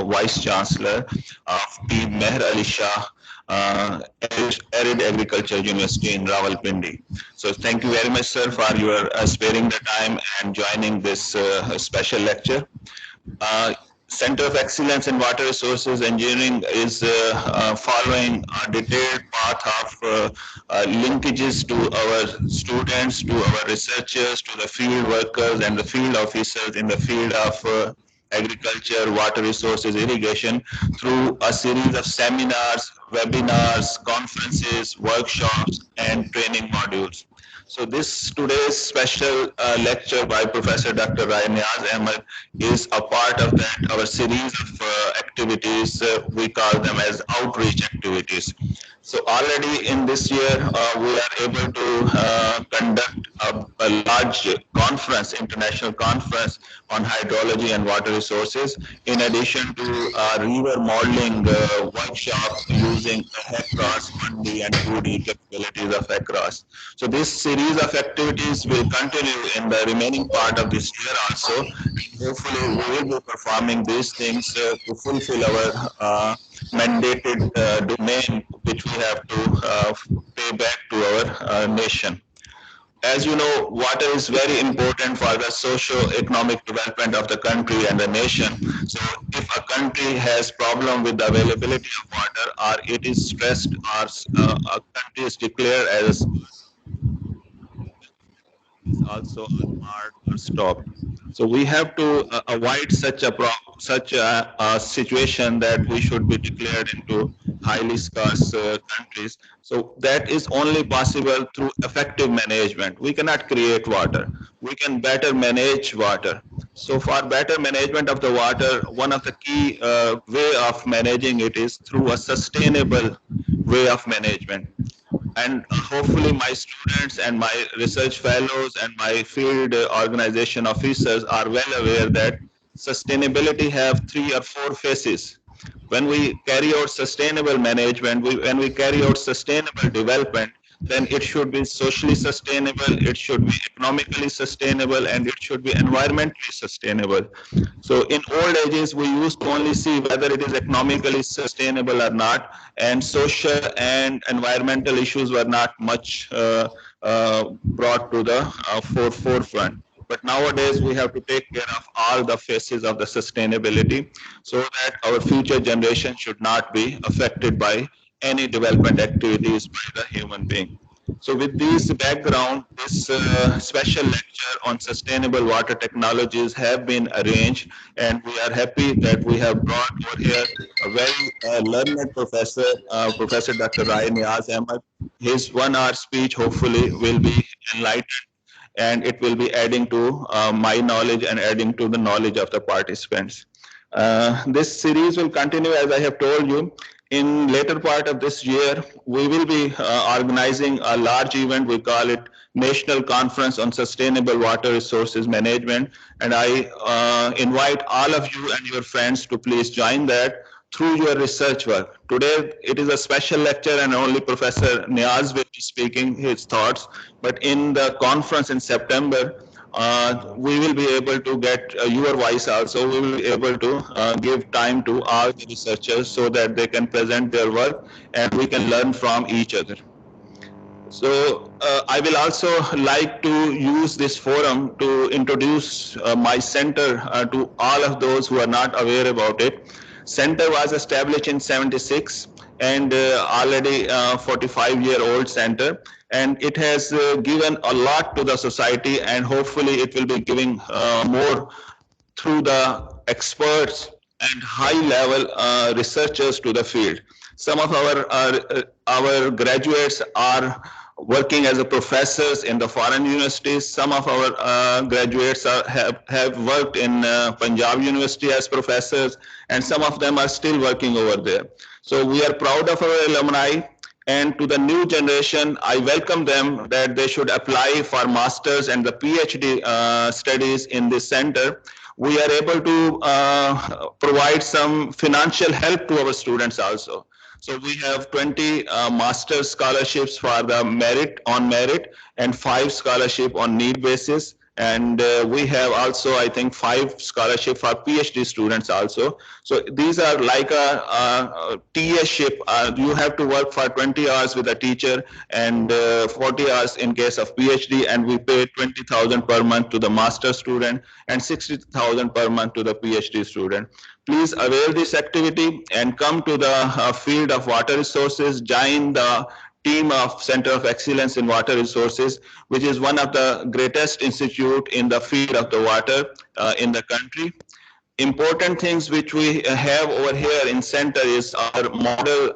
Vice Chancellor of P. Meher Ali Shah Arid Agriculture University in Rawalpindi. So thank you very much, sir, for your sparing the time and joining this special lecture. Uh, Center of Excellence in Water Resources Engineering is following a detailed path of linkages to our students, to our researchers, to the field workers and the field officers in the field of agriculture, water resources, irrigation through a series of seminars, webinars, conferences, workshops, and training modules. So this today's special lecture by Professor Dr. Niaz Ahmed is a part of that, our series of activities. We call them as outreach activities. So already in this year, we are able to conduct a large conference, international conference on hydrology and water resources, in addition to river modeling workshop using HECROS, 1D and 2D capabilities of HECROS. So this series of activities will continue in the remaining part of this year also. Hopefully we will be performing these things to fulfill our mandated domain which we have to pay back to our nation. As you know, water is very important for the socio-economic development of the country and the nation. So if a country has problem with the availability of water, or it is stressed, or a country is declared as is also unmarred or stopped. So we have to avoid such a situation that we should be declared into highly scarce countries. So that is only possible through effective management. We cannot create water. We can better manage water. So for better management of the water, one of the key way of managing it is through a sustainable way of management. And hopefully my students and my research fellows and my field organization officers are well aware that sustainability have 3 or 4 phases. When we carry out sustainable management, when we carry out sustainable development, then it should be socially sustainable, it should be economically sustainable, and it should be environmentally sustainable. So in old ages, we used to only see whether it is economically sustainable or not, and social and environmental issues were not much brought to the forefront. But nowadays, we have to take care of all the phases of the sustainability so that our future generation should not be affected by any development activities by the human being. So with this background, this special lecture on sustainable water technologies have been arranged, and we are happy that we have brought over here a very learned professor, Professor Dr. Niaz Ahmed. His 1 hour speech hopefully will be enlightened, and it will be adding to my knowledge and adding to the knowledge of the participants. This series will continue, as I have told you. In later part of this year, we will be organizing a large event. We call it National Conference on Sustainable Water Resources Management. And I invite all of you and your friends to please join that through your research work. Today, it is a special lecture and only Professor Niaz will be speaking his thoughts. But in the conference in September, we will be able to get your voice also. We will be able to give time to all the researchers so that they can present their work and we can learn from each other. So I will also like to use this forum to introduce my center to all of those who are not aware about it. Center was established in 76 and already 45-year-old center, and it has given a lot to the society, and hopefully it will be giving more through the experts and high-level researchers to the field. Some of our graduates are working as a professors in the foreign universities. Some of our graduates have worked in Punjab University as professors, and some of them are still working over there. So we are proud of our alumni, and to the new generation, I welcome them that they should apply for masters and the PhD studies in this center. We are able to provide some financial help to our students also. So we have 20 master's scholarships for the merit, and 5 scholarship on need basis. And we have also, I think, 5 scholarship for PhD students also. So these are like a TA-ship. You have to work for 20 hours with a teacher and 40 hours in case of PhD, and we pay 20,000 per month to the master student and 60,000 per month to the PhD student. Please avail this activity and come to the field of water resources, join the team of Center of Excellence in Water Resources, which is one of the greatest institute in the field of the water in the country. Important things which we have over here in center is our model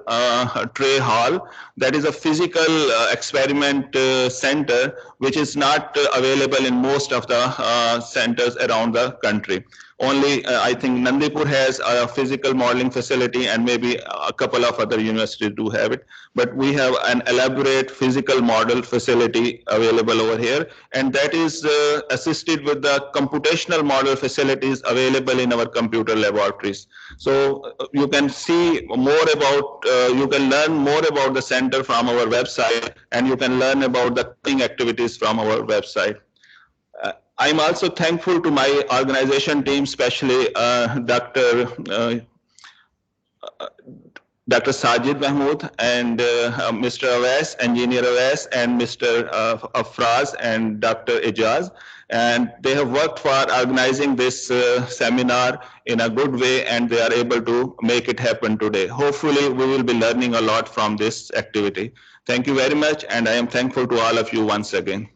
tray hall. That is a physical experiment center which is not available in most of the centers around the country. Only I think Nandipur has a physical modeling facility, and maybe a couple of other universities do have it. But we have an elaborate physical model facility available over here, and that is assisted with the computational model facilities available in our computer laboratories. So you can see more about, you can learn more about the center from our website, and you can learn about the coding activities from our website. I'm also thankful to my organization team, especially Dr. Sajid Mahmood and Mr. Awais, Engineer Awais, and Mr. Afraz and Dr. Ijaz. And they have worked for organizing this seminar in a good way, and they are able to make it happen today. Hopefully, we will be learning a lot from this activity. Thank you very much, and I am thankful to all of you once again.